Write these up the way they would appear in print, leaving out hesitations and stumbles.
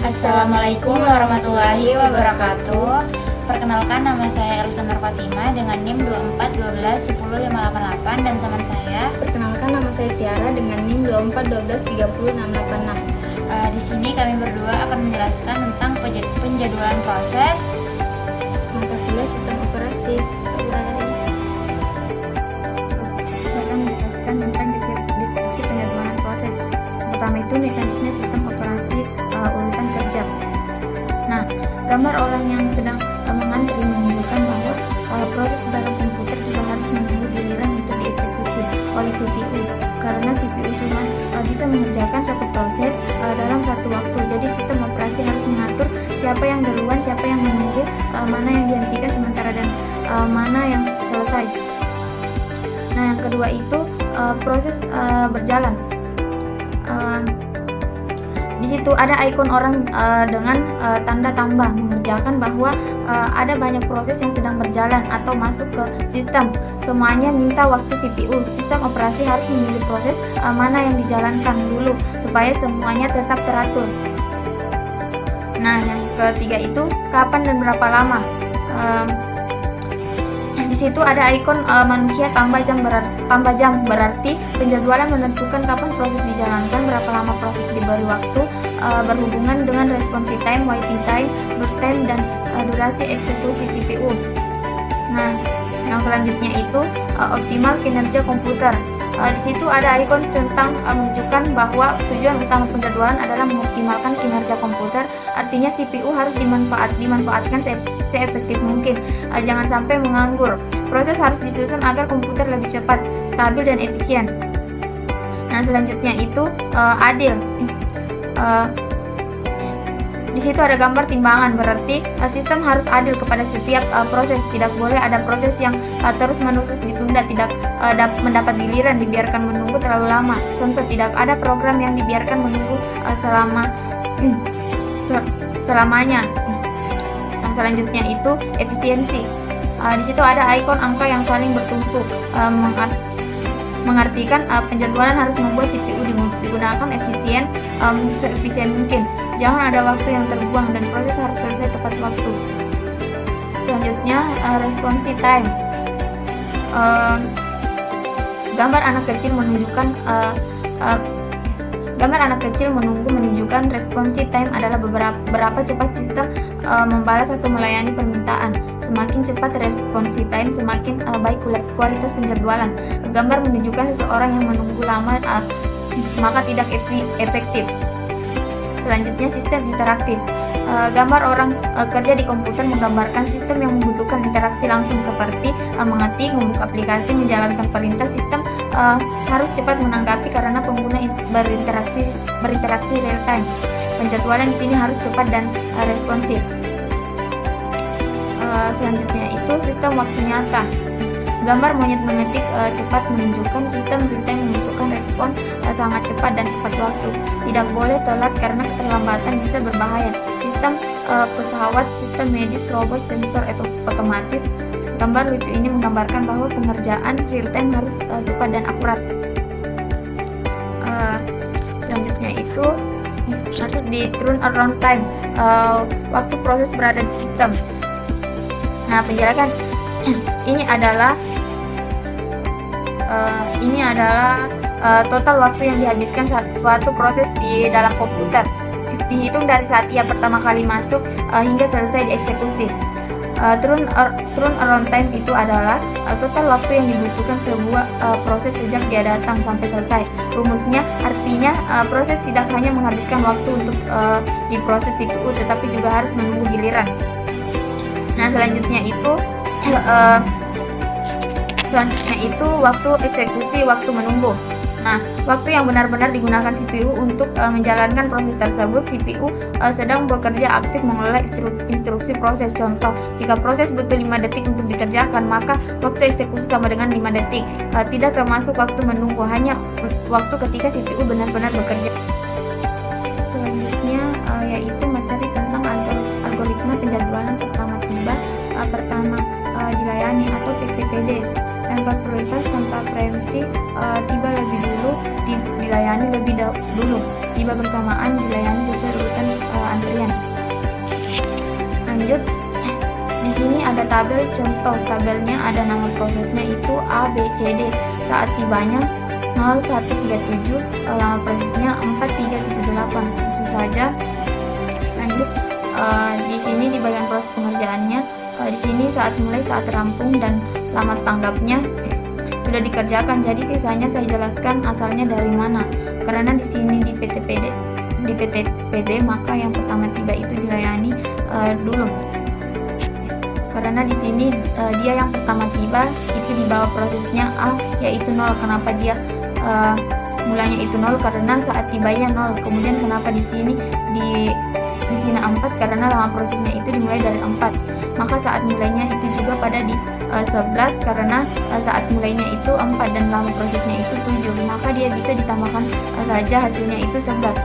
Assalamualaikum warahmatullahi wabarakatuh. Perkenalkan, nama saya Elsa Nur Fatima dengan NIM 24121058 dan teman saya. Perkenalkan, nama saya Tiara dengan NIM 2412306686. Di sini kami berdua akan menjelaskan tentang penjadwalan proses mata kuliah sistem operasi. Saya akan menjelaskan tentang deskripsi penjadwalan proses. Pertama itu mekanisme sistem operasi urutan kerja. Nah, gambar orang yang sedang mengantri menunjukkan bahwa proses dalam komputer juga harus menunggu giliran untuk dieksekusi oleh CPU, karena CPU cuma bisa mengerjakan satu proses dalam satu waktu. Jadi sistem operasi harus mengatur siapa yang duluan, siapa yang menunggu, mana yang dihentikan sementara dan mana yang selesai. Nah, yang kedua itu proses berjalan. Di situ ada ikon orang dengan tanda tambah mengerjakan bahwa ada banyak proses yang sedang berjalan atau masuk ke sistem. Semuanya minta waktu CPU. Sistem operasi harus memilih proses mana yang dijalankan dulu supaya semuanya tetap teratur. Nah, yang ketiga itu kapan dan berapa lama. Di situ ada ikon manusia tambah jam berarti penjadwalan menentukan kapan proses dijalankan, berapa lama proses diberi waktu, berhubungan dengan response time, waiting time, burst time, dan durasi eksekusi CPU. Nah, yang selanjutnya itu optimal kinerja komputer. Di situ ada ikon tentang menunjukkan bahwa tujuan utama penjadwalan adalah mengoptimalkan kinerja komputer. Artinya CPU harus dimanfaatkan seefektif mungkin. Jangan sampai menganggur. Proses harus disusun agar komputer lebih cepat, stabil, dan efisien. Nah, selanjutnya itu adil. Di situ ada gambar timbangan, berarti sistem harus adil kepada setiap proses. Tidak boleh ada proses yang terus-menerus ditunda, tidak mendapat giliran, dibiarkan menunggu terlalu lama. Contoh, tidak ada program yang dibiarkan menunggu selamanya. Yang selanjutnya itu efisiensi. Di situ ada ikon angka yang saling bertumpu, mengartikan penjadwalan harus membuat CPU digunakan seefisien mungkin. Jangan ada waktu yang terbuang dan proses harus selesai tepat waktu. Selanjutnya response time. Gambar anak kecil menunjukkan menunjukkan response time adalah berapa cepat sistem membalas atau melayani permintaan. Semakin cepat response time, semakin baik kualitas penjadwalan. Gambar menunjukkan seseorang yang menunggu lama maka tidak efektif. Selanjutnya sistem interaktif. Gambar orang kerja di komputer menggambarkan sistem yang membutuhkan interaksi langsung seperti mengetik, membuka aplikasi, menjalankan perintah. Sistem harus cepat menanggapi karena pengguna berinteraksi real time. Penjadwalan di sini harus cepat dan responsif. Selanjutnya itu sistem waktu nyata. Gambar monyet mengetik cepat menunjukkan sistem real time membutuhkan respon sangat cepat dan tepat waktu. Tidak boleh telat karena keterlambatan bisa berbahaya. Sistem pesawat, sistem medis, robot, sensor otomatis. Gambar lucu ini menggambarkan bahwa pengerjaan real time harus cepat dan akurat. Selanjutnya itu masuk di turnaround time, waktu proses berada di sistem. Nah, penjelasan ini adalah total waktu yang dihabiskan suatu proses di dalam komputer, dihitung dari saat ia pertama kali masuk hingga selesai dieksekusi. Turnaround time itu adalah total waktu yang dibutuhkan sebuah proses sejak dia datang sampai selesai. Rumusnya artinya proses tidak hanya menghabiskan waktu untuk diproses CPU, tetapi juga harus menunggu giliran. Nah, selanjutnya itu waktu eksekusi, waktu menunggu. Nah, waktu yang benar-benar digunakan CPU untuk menjalankan proses tersebut. CPU sedang bekerja aktif mengelola instruksi proses. Contoh, jika proses butuh 5 detik untuk dikerjakan, maka waktu eksekusi sama dengan 5 detik. Tidak termasuk waktu menunggu, hanya waktu ketika CPU benar-benar bekerja. Selanjutnya yaitu materi tentang algoritma penjadwalan pertama dilayani atau PPPD. Tanpa prioritas, tanpa preemsi, tiba lebih dulu, dilayani lebih dulu, tiba bersamaan, dilayani sesuai urutan antrian. ada tabel contoh. Tabelnya ada nama prosesnya itu A, B, C, D. Saat tibanya 0137, lama prosesnya 4378. Langsung saja lanjut. Di sini di bagian proses pengerjaannya, di sini saat mulai, saat rampung, dan lama tanggapnya sudah dikerjakan. Jadi sisanya saya jelaskan asalnya dari mana. Karena di sini di PTPD maka yang pertama tiba itu dilayani dulu. Karena di sini dia yang pertama tiba itu di bawah prosesnya A yaitu 0. Kenapa dia mulanya itu 0? Karena saat tibanya 0. Kemudian kenapa di sini 4? Karena lama prosesnya itu dimulai dari 4. Maka saat mulainya itu juga pada di 11 karena saat mulainya itu 4 dan lama prosesnya itu 7. Maka dia bisa ditambahkan saja hasilnya itu 11.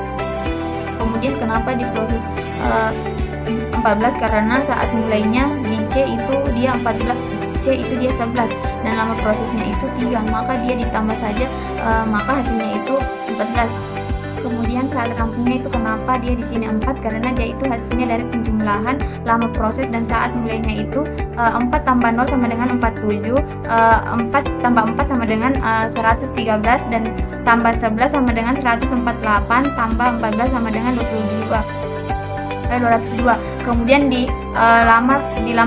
Kemudian kenapa di proses 14? Karena saat mulainya di C itu dia 14, C itu dia 11 dan lama prosesnya itu 3. Maka dia ditambah saja, maka hasilnya itu 14. Kemudian saat rampungnya itu kenapa dia di sini 4? Karena dia itu hasilnya dari penjumlahan lama proses dan saat mulainya itu 4 tambah 0 sama dengan 47, 4 tambah 4 sama dengan 113 dan tambah 11 sama dengan 148, tambah 14 sama dengan 202. Kemudian di lama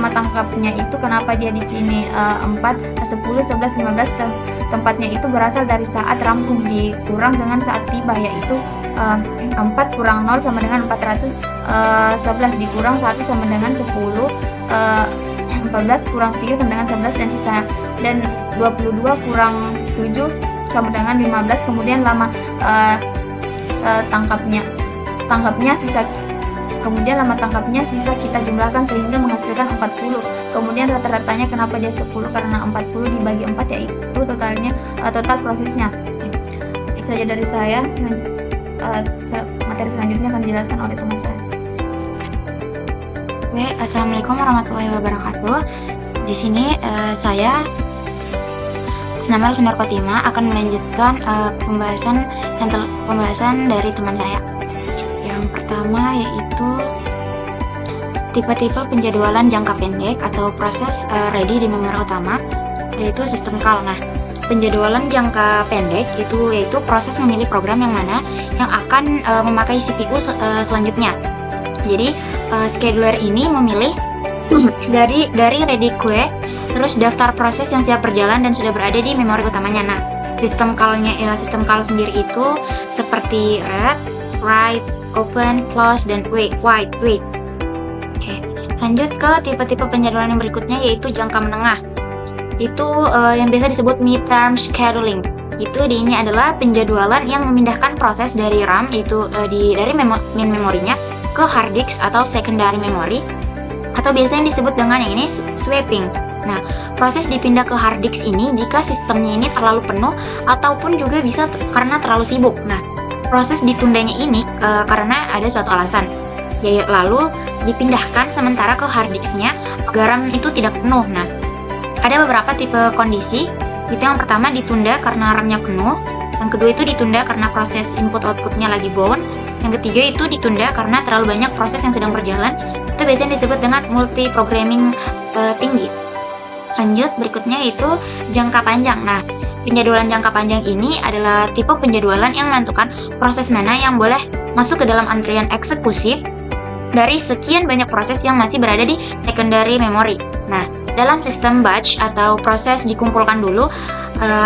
tangkapnya itu kenapa dia di sini 4, 10, 11, 15 tempatnya itu berasal dari saat rampung dikurang dengan saat tiba, yaitu 4 kurang 0 sama dengan 411 dikurang 1 sama dengan 10, 14 kurang 3 sama dengan 11 dan sisa, dan 22 kurang 7 sama dengan 15. Kemudian lama tangkapnya sisa. Kemudian lama tangkapnya sisa kita jumlahkan sehingga menghasilkan 40. Kemudian rata-ratanya kenapa dia 10? Karena 40 dibagi 4 yaitu total prosesnya. Itu saja dari saya. Materi selanjutnya akan dijelaskan oleh teman saya. Assalamualaikum warahmatullahi wabarakatuh. Di sini saya Senama Elsenar Fatima akan melanjutkan pembahasan dari teman saya. Yang pertama yaitu tipe-tipe penjadwalan jangka pendek atau proses ready di memori utama, yaitu sistem CAL. Nah, penjadwalan jangka pendek itu yaitu proses memilih program yang mana yang akan memakai CPU selanjutnya. Jadi scheduler ini memilih dari ready queue, terus daftar proses yang siap berjalan dan sudah berada di memori utamanya. Nah, sistem CAL sendiri itu seperti read, write, open, close, dan wait. Oke, lanjut ke tipe-tipe penjadwalan yang berikutnya yaitu jangka menengah. Itu yang biasa disebut mid-term scheduling. Ini adalah penjadwalan yang memindahkan proses dari RAM itu dari main memorinya ke hard disk atau secondary memory, atau biasanya disebut dengan yang ini swapping. Nah, proses dipindah ke hard disk ini jika sistemnya ini terlalu penuh ataupun juga bisa karena terlalu sibuk. Nah, proses ditundanya ini karena ada suatu alasan, lalu dipindahkan sementara ke hard disknya agar RAM itu tidak penuh. Nah, ada beberapa tipe kondisi. Itu yang pertama ditunda karena RAM-nya penuh, yang kedua itu ditunda karena proses input-outputnya lagi bound, yang ketiga itu ditunda karena terlalu banyak proses yang sedang berjalan. Itu biasanya disebut dengan multi-programming tinggi. Lanjut, berikutnya itu jangka panjang. Nah, penjadwalan jangka panjang ini adalah tipe penjadwalan yang menentukan proses mana yang boleh masuk ke dalam antrian eksekusi dari sekian banyak proses yang masih berada di secondary memory. Nah, dalam sistem batch atau proses dikumpulkan dulu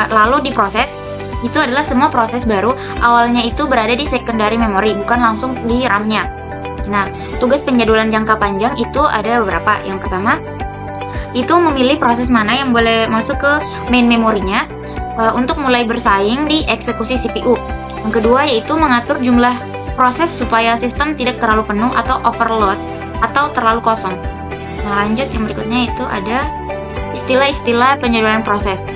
lalu diproses, itu adalah semua proses baru awalnya itu berada di secondary memory, bukan langsung di RAM-nya. Nah, tugas penjadwalan jangka panjang itu ada beberapa. Yang pertama, itu memilih proses mana yang boleh masuk ke main memorinya untuk mulai bersaing di eksekusi CPU. Yang kedua yaitu mengatur jumlah proses supaya sistem tidak terlalu penuh atau overload atau terlalu kosong. Nah, lanjut, yang berikutnya itu ada istilah-istilah penjadwalan proses.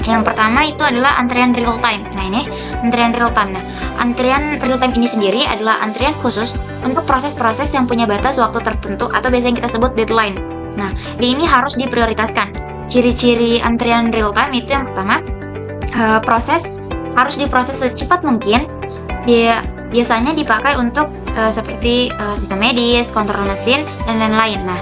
Yang pertama itu adalah antrian real time. Nah, ini antrian real time. Nah, antrian real time ini sendiri adalah antrian khusus untuk proses-proses yang punya batas waktu tertentu atau biasanya kita sebut deadline. Nah, ini harus diprioritaskan. Ciri-ciri antrian real time itu yang pertama, proses harus diproses secepat mungkin. Biasanya dipakai untuk seperti sistem medis, kontrol mesin, dan lain-lain. Nah,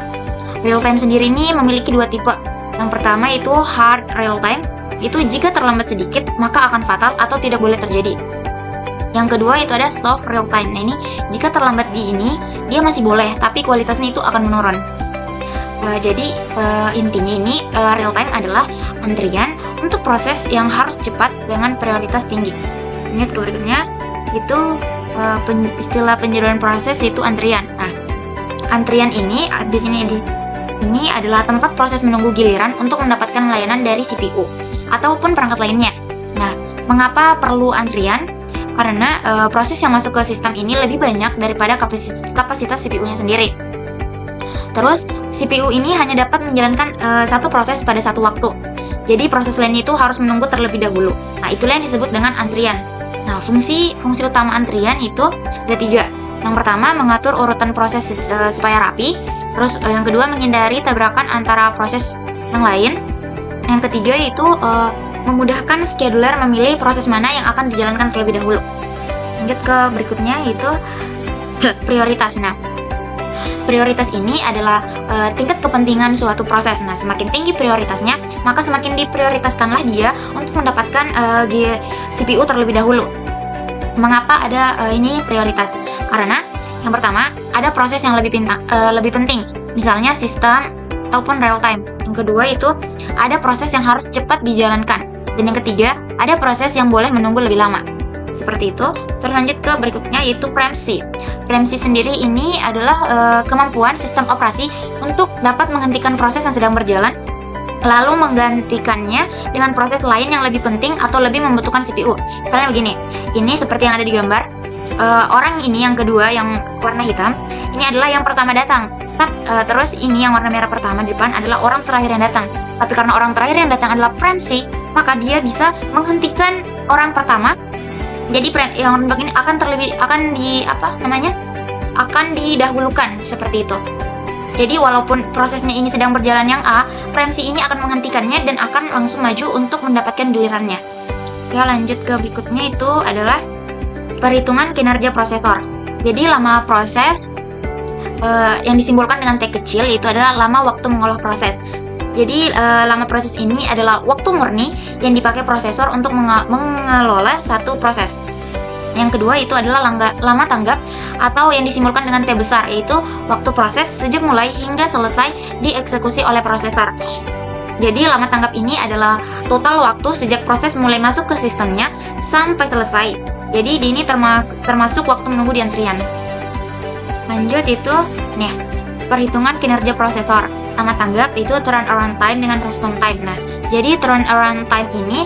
real time sendiri ini memiliki dua tipe. Yang pertama itu hard real time, itu jika terlambat sedikit maka akan fatal atau tidak boleh terjadi. Yang kedua itu ada soft real time. Nah ini jika terlambat di ini dia masih boleh, tapi kualitasnya itu akan menurun. Jadi intinya ini real time adalah antrian untuk proses yang harus cepat dengan prioritas tinggi. Lanjut ke berikutnya, itu istilah penjadwalan proses itu antrian. Nah, antrian ini di sini ini adalah tempat proses menunggu giliran untuk mendapatkan layanan dari CPU ataupun perangkat lainnya. Nah, mengapa perlu antrian? Karena proses yang masuk ke sistem ini lebih banyak daripada kapasitas CPU-nya sendiri. Terus, CPU ini hanya dapat menjalankan satu proses pada satu waktu. Jadi, proses lain itu harus menunggu terlebih dahulu. Nah, itulah yang disebut dengan antrian. Nah, fungsi utama antrian itu ada 3. Yang pertama, mengatur urutan proses supaya rapi. Terus, yang kedua, menghindari tabrakan antara proses yang lain. Yang ketiga, itu memudahkan scheduler memilih proses mana yang akan dijalankan terlebih dahulu. Lanjut ke berikutnya, yaitu prioritas. Nah, prioritas ini adalah tingkat kepentingan suatu proses. Nah, semakin tinggi prioritasnya, maka semakin diprioritaskanlah dia untuk mendapatkan CPU terlebih dahulu. Mengapa ada ini prioritas? Karena yang pertama, ada proses yang lebih penting, misalnya sistem ataupun real time. Yang kedua itu ada proses yang harus cepat dijalankan. Dan yang ketiga, ada proses yang boleh menunggu lebih lama. Seperti itu. Terus lanjut ke berikutnya, yaitu preempsi. Preempsi sendiri ini adalah kemampuan sistem operasi untuk dapat menghentikan proses yang sedang berjalan, lalu menggantikannya dengan proses lain yang lebih penting atau lebih membutuhkan CPU. Misalnya begini, ini seperti yang ada di gambar. Orang ini yang kedua yang warna hitam, ini adalah yang pertama datang. Terus ini yang warna merah pertama di depan adalah orang terakhir yang datang. Tapi karena orang terakhir yang datang adalah preempsi, maka dia bisa menghentikan orang pertama. Jadi yang ini akan didahulukan seperti itu. Jadi walaupun prosesnya ini sedang berjalan yang A, preempsi ini akan menghentikannya dan akan langsung maju untuk mendapatkan gilirannya. Oke, lanjut ke berikutnya, itu adalah perhitungan kinerja prosesor. Jadi lama proses yang disimbolkan dengan T kecil itu adalah lama waktu mengolah proses. Jadi lama proses ini adalah waktu murni yang dipakai prosesor untuk mengelola satu proses. Yang kedua itu adalah lama tanggap atau yang disimbolkan dengan T besar, yaitu waktu proses sejak mulai hingga selesai dieksekusi oleh prosesor. Jadi lama tanggap ini adalah total waktu sejak proses mulai masuk ke sistemnya sampai selesai. Jadi ini termasuk waktu menunggu di antrian. Lanjut itu, nih, perhitungan kinerja prosesor. Lama tanggap itu turnaround time dengan response time. Nah, jadi turnaround time ini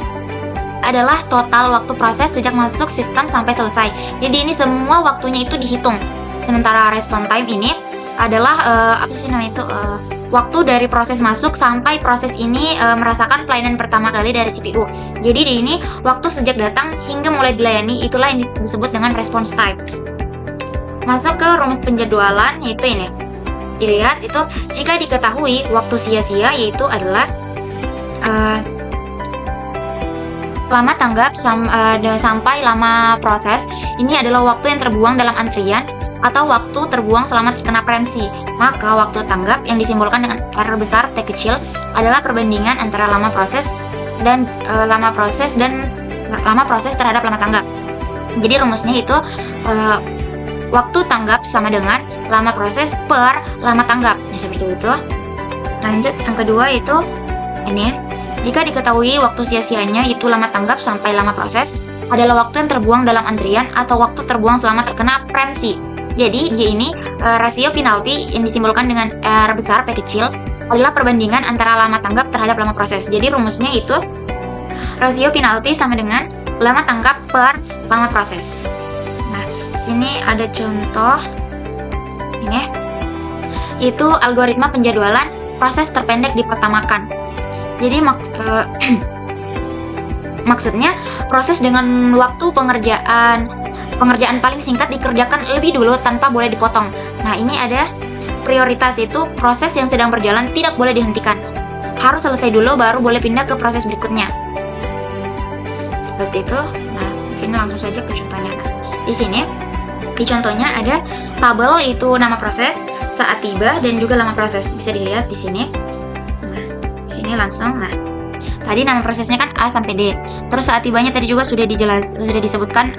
adalah total waktu proses sejak masuk sistem sampai selesai. Jadi ini semua waktunya itu dihitung. Sementara response time ini adalah waktu dari proses masuk sampai proses ini merasakan pelayanan pertama kali dari CPU. Jadi di ini waktu sejak datang hingga mulai dilayani, itulah yang disebut dengan response time. Masuk ke rumit penjadwalan, yaitu ini. Dilihat itu jika diketahui waktu sia-sia, yaitu adalah lama tanggap sampai lama proses. Ini adalah waktu yang terbuang dalam antrian atau waktu terbuang selama terkena preempsi. Maka waktu tanggap yang disimbolkan dengan R besar T kecil adalah perbandingan antara lama proses terhadap lama tanggap. Jadi rumusnya itu waktu tanggap sama dengan lama proses per lama tanggap. Nah, seperti itu. Lanjut, yang kedua itu ini. Jika diketahui waktu sia-sianya itu lama tanggap sampai lama proses adalah waktu yang terbuang dalam antrian atau waktu terbuang selama terkena preempsi. Jadi, Y ini rasio penalti yang disimbolkan dengan R besar P kecil adalah perbandingan antara lama tanggap terhadap lama proses. Jadi rumusnya itu rasio penalti sama dengan lama tanggap per lama proses. Nah, di sini ada contoh ini. Itu algoritma penjadwalan proses terpendek dipertamakan. Jadi maksudnya proses dengan waktu pengerjaan paling singkat dikerjakan lebih dulu tanpa boleh dipotong. Nah, ini ada prioritas, itu proses yang sedang berjalan tidak boleh dihentikan. Harus selesai dulu baru boleh pindah ke proses berikutnya. Seperti itu. Nah, di sini langsung saja ke contohnya. Nah, di sini di contohnya ada tabel itu nama proses, saat tiba, dan juga lama proses. Bisa dilihat di sini. Nah, di sini langsung. Nah, tadi nama prosesnya kan A sampai D. Terus saat tibanya tadi juga sudah disebutkan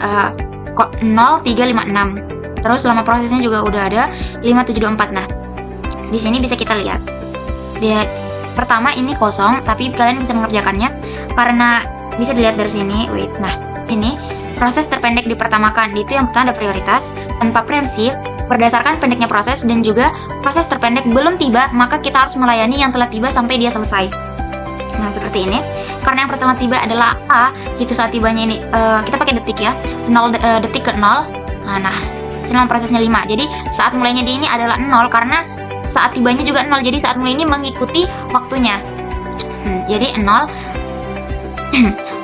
kok 0356. Terus lama prosesnya juga udah ada 5724. Nah, di sini bisa kita lihat. Pertama ini kosong, tapi kalian bisa mengerjakannya karena bisa dilihat dari sini. Wait, nah ini proses terpendek dipertamakan. Itu yang pertama ada prioritas, tanpa preempsi, berdasarkan pendeknya proses, dan juga proses terpendek belum tiba, maka kita harus melayani yang telah tiba sampai dia selesai. Nah seperti ini. Karena yang pertama tiba adalah A, itu saat tibanya ini kita pakai detik ya, 0 detik ke 0. Nah sini prosesnya 5. Jadi saat mulainya di ini adalah 0 karena saat tibanya juga 0, jadi saat mulai ini mengikuti waktunya. Jadi 0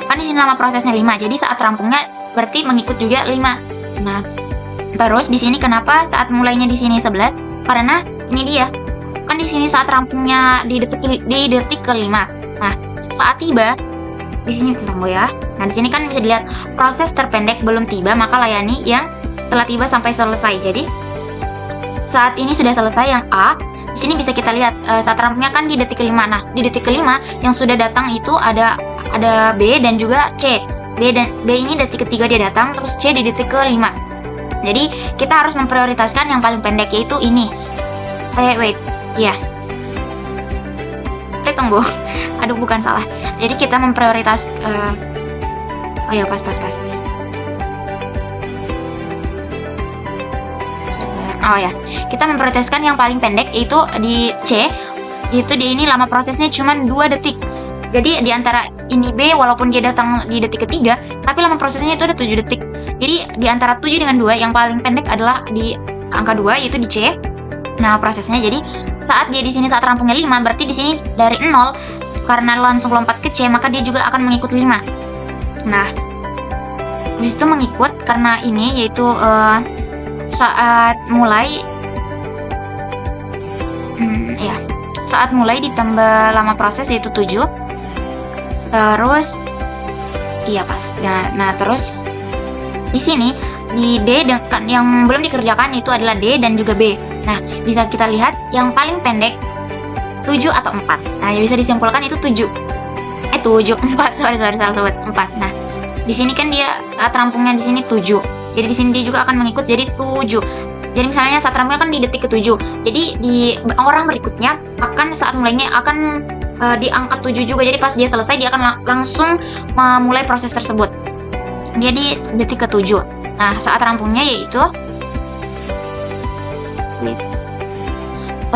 kan di sini lama prosesnya 5, jadi saat rampungnya berarti mengikut juga 5. Nah, terus di sini kenapa saat mulainya di sini 11? Karena ini dia. Kan di sini saat rampungnya di detik ke-5. Nah, saat tiba di sini tunggu ya. Nah, di sini kan bisa dilihat proses terpendek belum tiba, maka layani yang telah tiba sampai selesai. Jadi saat ini sudah selesai yang A. Di sini bisa kita lihat saat rampungnya kan di detik ke-5. Nah, di detik ke-5 yang sudah datang itu ada B dan juga C. B ini detik ke-3 dia datang, terus C di detik ke-5. Jadi, kita harus memprioritaskan yang paling pendek, yaitu ini. Wait. Iya. Tunggu. Aduh, bukan salah. Jadi, kita memprioritas oh ya, pas. Oh ya, kita memprioritaskan yang paling pendek yaitu di C, itu di ini lama prosesnya cuma 2 detik. Jadi di antara ini B, walaupun dia datang di detik ke-3, tapi lama prosesnya itu ada 7 detik. Jadi di antara 7 dengan 2, yang paling pendek adalah di angka 2, yaitu di C. Nah, prosesnya jadi saat dia di sini saat rampungnya 5, berarti di sini dari 0 karena langsung lompat ke C, maka dia juga akan mengikut 5. Nah, habis itu mengikut karena ini yaitu saat mulai saat mulai ditambah lama proses yaitu 7. Terus iya pas. Nah terus di sini di D yang belum dikerjakan itu adalah D dan juga B. Nah, bisa kita lihat yang paling pendek 7 atau 4. Nah, bisa disimpulkan itu 7. 4, sorry salah sebut 4. Nah, di sini kan dia saat rampungnya di sini 7. Jadi di sini dia juga akan mengikut jadi 7. Jadi misalnya saat rampungnya kan di detik ke-7. Jadi di orang berikutnya akan saat mulainya akan di angka 7 juga. Jadi pas dia selesai dia akan langsung memulai proses tersebut. Dia di detik ke-7. Nah, saat rampungnya yaitu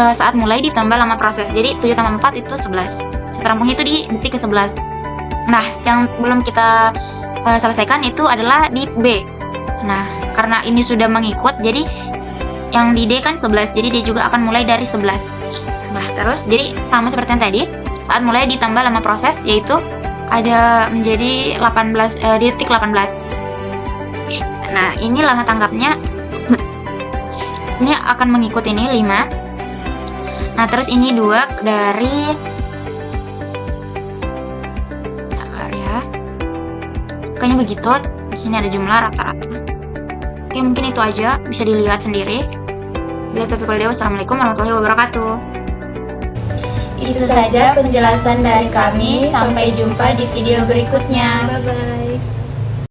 saat mulai ditambah lama proses. Jadi 7 tambah 4 itu 11. Saat rampungnya itu di detik ke-11. Nah, yang belum kita selesaikan itu adalah di B. Nah, karena ini sudah mengikut, jadi yang di D kan 11, jadi dia juga akan mulai dari 11. Nah, terus jadi sama seperti yang tadi, saat mulai ditambah lama proses, yaitu ada menjadi 18 di detik 18. Nah, ini lama tanggapnya ini akan mengikut ini 5. Nah, terus ini 2 dari sabar ya. Kayaknya begitu. Di sini ada jumlah rata-rata. Oke, mungkin itu aja, bisa dilihat sendiri. Bila taufiq wal hidayah, wassalamualaikum warahmatullahi wabarakatuh. Itu saja penjelasan dari kami. Sampai jumpa di video berikutnya. Bye-bye.